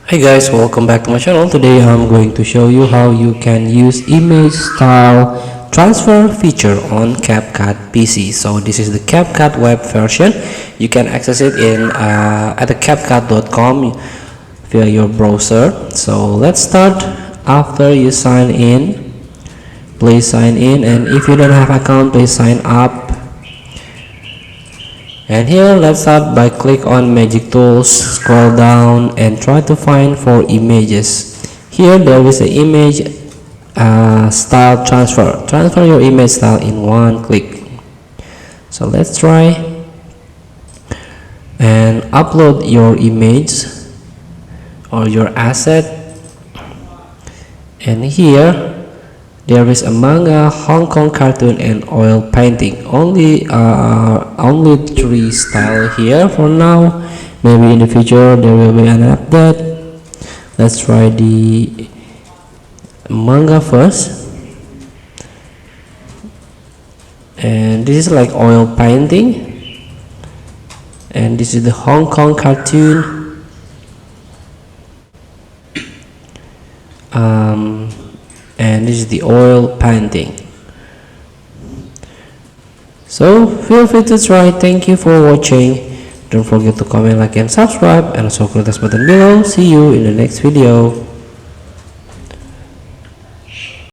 Hey guys, welcome back to my channel. Today I'm going to show you how you can use image style transfer feature on CapCut PC. So this is the CapCut web version. You can access it in at the CapCut.com via your browser. So let's start. After you sign in, please sign in, and if you don't have account, please sign up. And here let's start by click on magic tools, scroll down and try to find for images. Here there is an image style transfer your image style in one click. So let's try and upload your image or your asset. And here there is a manga, Hong Kong cartoon and oil painting. Only three style here for now. Maybe in the future there will be an update. Let's try the manga first. And this is like oil painting. And this is the Hong Kong cartoon. And this is the oil painting. So feel free to try. Thank you for watching. Don't forget to comment, like and subscribe, and also click this button below. See you in the next video.